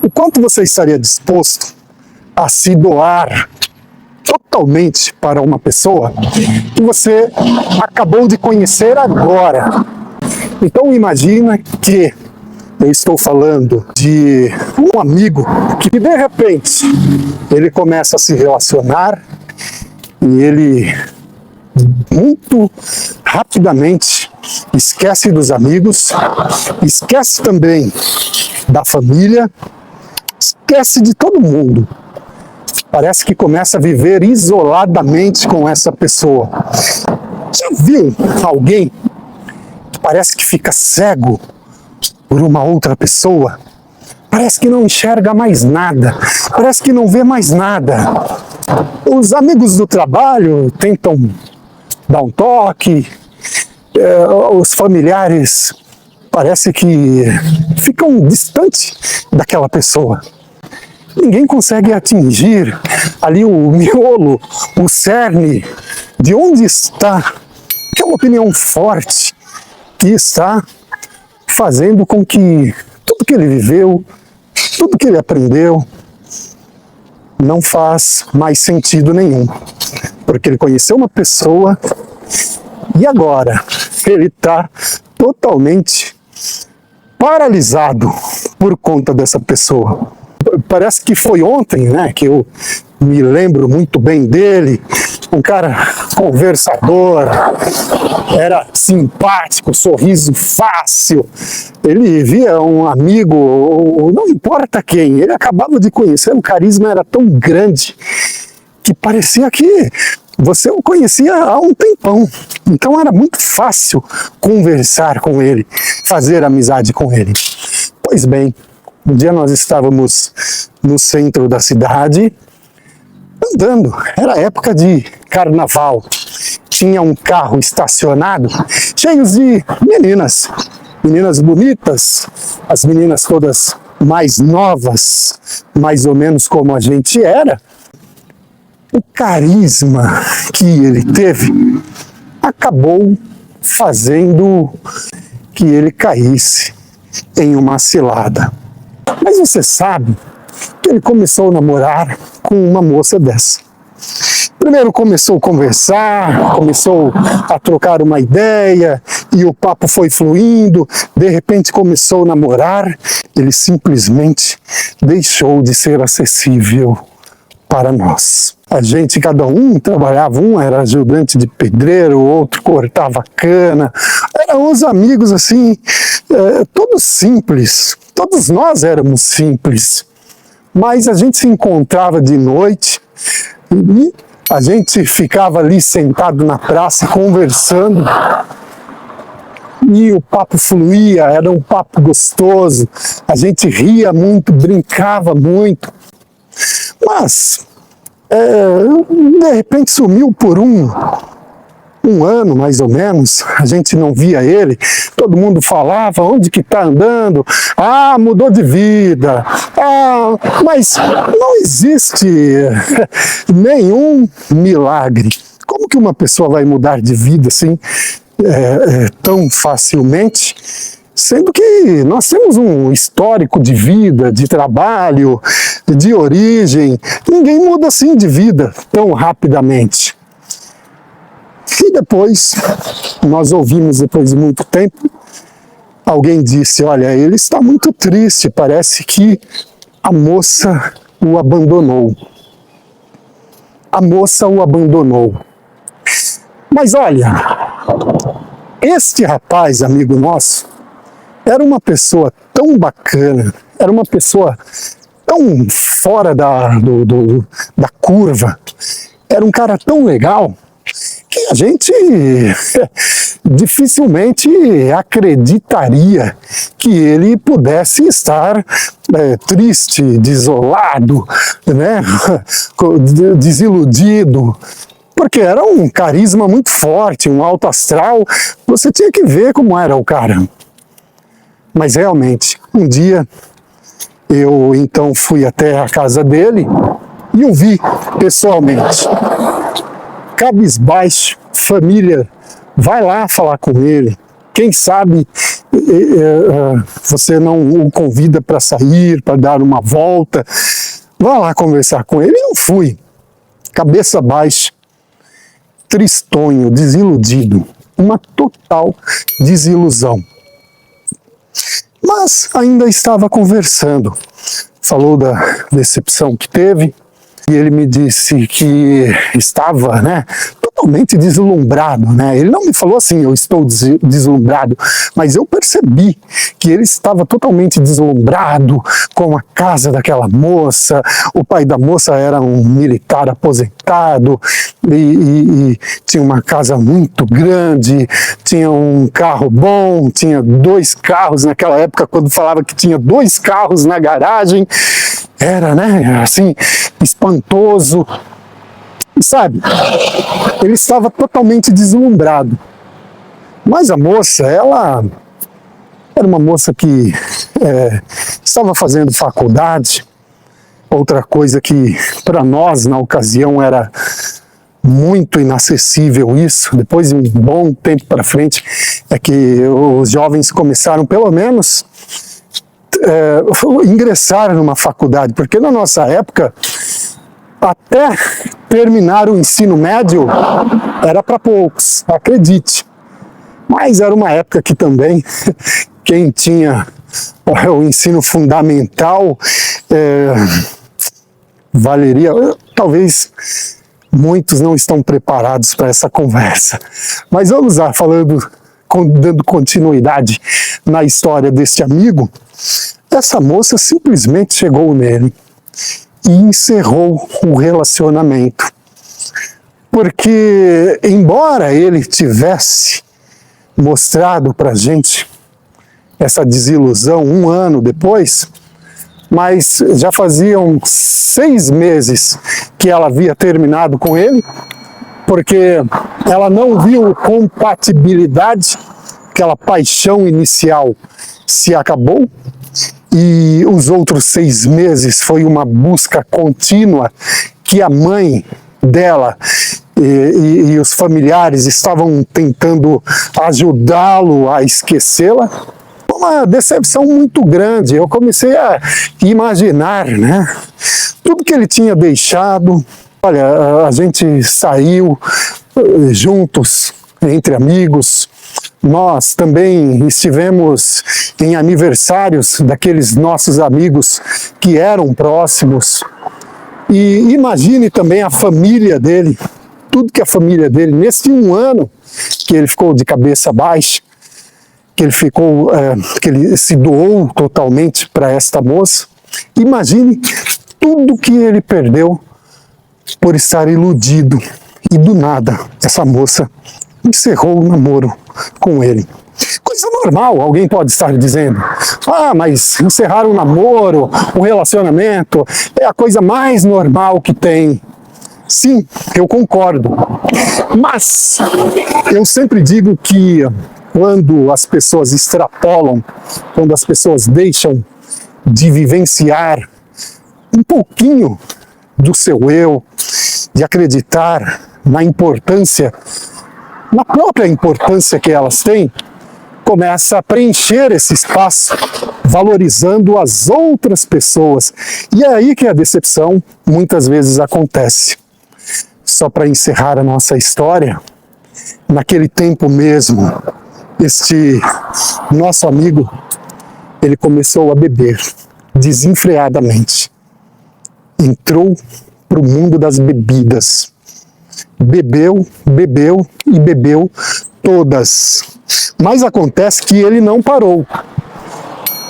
O quanto você estaria disposto a se doar totalmente para uma pessoa que você acabou de conhecer agora? Então imagina que eu estou falando de um amigo que de repente ele começa a se relacionar e ele muito rapidamente esquece dos amigos, esquece também da família, esquece de todo mundo. Parece que começa a viver isoladamente com essa pessoa. Já viu alguém que parece que fica cego por uma outra pessoa? Parece que não enxerga mais nada, parece que não vê mais nada. Os amigos do trabalho tentam dar um toque, os familiares parece que ficam distantes daquela pessoa. Ninguém consegue atingir ali o miolo, o cerne, de onde está aquela opinião forte que está fazendo com que tudo que ele viveu, tudo que ele aprendeu, não faz mais sentido nenhum. Porque ele conheceu uma pessoa e agora ele está totalmente paralisado por conta dessa pessoa. Parece que foi ontem, né, que eu me lembro muito bem dele, um cara conversador, era simpático, sorriso fácil, ele via um amigo, não importa quem, ele acabava de conhecer, o carisma era tão grande que parecia que você o conhecia há um tempão, então era muito fácil conversar com ele, fazer amizade com ele. Pois bem, um dia nós estávamos no centro da cidade, andando, era época de carnaval, tinha um carro estacionado, cheio de meninas, meninas bonitas, as meninas todas mais novas, mais ou menos como a gente era. O carisma que ele teve acabou fazendo que ele caísse em uma cilada. Mas você sabe que ele começou a namorar com uma moça dessa. Primeiro começou a conversar, começou a trocar uma ideia e o papo foi fluindo, de repente começou a namorar, ele simplesmente deixou de ser acessível para nós. A gente, cada um trabalhava, um era ajudante de pedreiro, o outro cortava cana, eram os amigos assim, todos simples, todos nós éramos simples, mas a gente se encontrava de noite e a gente ficava ali sentado na praça conversando e o papo fluía, era um papo gostoso, a gente ria muito, brincava muito, mas de repente sumiu por um ano mais ou menos, a gente não via ele, todo mundo falava, onde que está andando? Ah, mudou de vida, mas não existe nenhum milagre. Como que uma pessoa vai mudar de vida assim, tão facilmente? Sendo que nós temos um histórico de vida, de trabalho, de origem, ninguém muda assim de vida tão rapidamente. E depois, nós ouvimos, depois de muito tempo, alguém disse, olha, ele está muito triste, parece que a moça o abandonou. A moça o abandonou. Mas olha, este rapaz, amigo nosso, era uma pessoa tão bacana, era uma pessoa tão fora da curva, era um cara tão legal, que a gente dificilmente acreditaria que ele pudesse estar triste, desolado, né? Desiludido, porque era um carisma muito forte, um alto astral, você tinha que ver como era o cara. Mas realmente, um dia eu então fui até a casa dele e o vi pessoalmente. Cabisbaixo, família vai lá falar com ele. Quem sabe você não o convida para sair, para dar uma volta, vá lá conversar com ele. Eu fui, cabeça baixa, tristonho, desiludido, uma total desilusão. Mas ainda estava conversando, falou da decepção que teve, e ele me disse que estava, totalmente deslumbrado, Ele não me falou assim, eu estou deslumbrado, mas eu percebi que ele estava totalmente deslumbrado com a casa daquela moça. O pai da moça era um militar aposentado e tinha uma casa muito grande, tinha um carro bom, tinha 2 carros naquela época, quando falava que tinha 2 carros na garagem, era, assim, espantoso. Sabe, ele estava totalmente deslumbrado. Mas a moça, ela era uma moça que estava fazendo faculdade. Outra coisa que para nós na ocasião era muito inacessível isso. Depois de um bom tempo para frente é que os jovens começaram pelo menos ingressar numa faculdade, porque na nossa época até terminar o ensino médio era para poucos, acredite. Mas era uma época que também quem tinha o ensino fundamental valeria. Talvez muitos não estão preparados para essa conversa. Mas vamos lá, dando continuidade na história deste amigo. Essa moça simplesmente chegou nele e encerrou o relacionamento. Porque, embora ele tivesse mostrado pra gente essa desilusão 1 ano depois, mas já faziam 6 meses que ela havia terminado com ele, porque ela não viu compatibilidade, aquela paixão inicial se acabou, e os outros 6 meses foi uma busca contínua que a mãe dela e os familiares estavam tentando ajudá-lo a esquecê-la. Uma decepção muito grande. Eu comecei a imaginar, tudo que ele tinha deixado. Olha, a gente saiu juntos, entre amigos. Nós também estivemos em aniversários daqueles nossos amigos que eram próximos. E imagine também a família dele, tudo que a família dele, nesse 1 ano que ele ficou de cabeça baixa, que ele se doou totalmente para esta moça. Imagine tudo que ele perdeu por estar iludido. E do nada, essa moça encerrou o namoro com ele. Coisa normal, alguém pode estar dizendo. Ah, mas encerrar um namoro, um relacionamento, é a coisa mais normal que tem. Sim, eu concordo. Mas eu sempre digo que quando as pessoas extrapolam, quando as pessoas deixam de vivenciar um pouquinho do seu eu, de acreditar na importância, na própria importância que elas têm, começa a preencher esse espaço, valorizando as outras pessoas. E é aí que a decepção muitas vezes acontece. Só para encerrar a nossa história, naquele tempo mesmo, este nosso amigo, ele começou a beber desenfreadamente. Entrou para o mundo das bebidas. Bebeu, bebeu e bebeu todas. Mas acontece que ele não parou.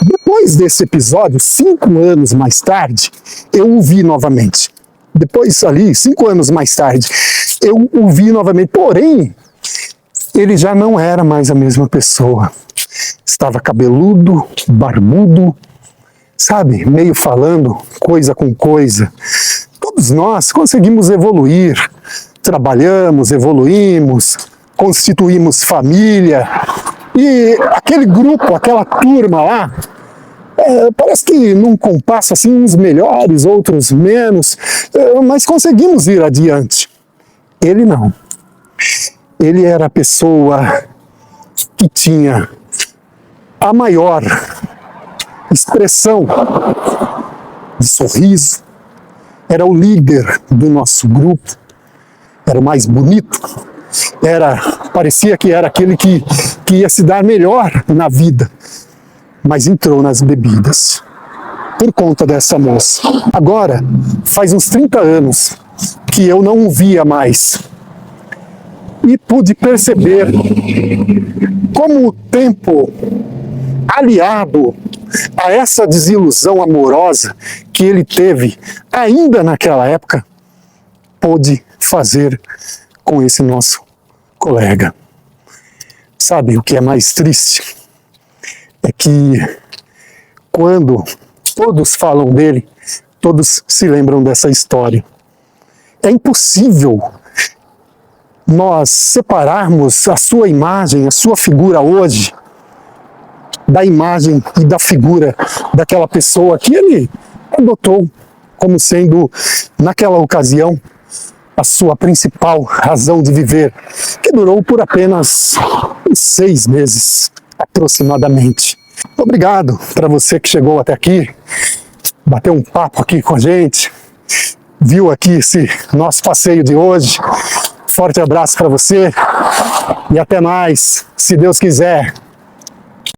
Depois desse episódio, 5 anos mais tarde, eu o vi novamente. Depois ali, 5 anos mais tarde, eu o vi novamente. Porém, ele já não era mais a mesma pessoa. Estava cabeludo, barbudo, sabe? Meio falando coisa com coisa. Todos nós conseguimos evoluir. Trabalhamos, evoluímos, constituímos família. E aquele grupo, aquela turma lá, parece que num compasso assim, uns melhores, outros menos, mas conseguimos ir adiante. Ele não. Ele era a pessoa que tinha a maior expressão de sorriso, era o líder do nosso grupo, era o mais bonito, parecia que era aquele que ia se dar melhor na vida, mas entrou nas bebidas por conta dessa moça. Agora, faz uns 30 anos que eu não o via mais e pude perceber como o tempo, aliado a essa desilusão amorosa que ele teve ainda naquela época, pôde fazer com esse nosso colega. Sabe o que é mais triste? É que quando todos falam dele, todos se lembram dessa história. É impossível nós separarmos a sua imagem, a sua figura hoje, da imagem e da figura daquela pessoa que ele adotou como sendo, naquela ocasião, a sua principal razão de viver, que durou por apenas 6 meses, aproximadamente. Obrigado para você que chegou até aqui, bateu um papo aqui com a gente, viu aqui esse nosso passeio de hoje. Forte abraço para você e até mais, se Deus quiser.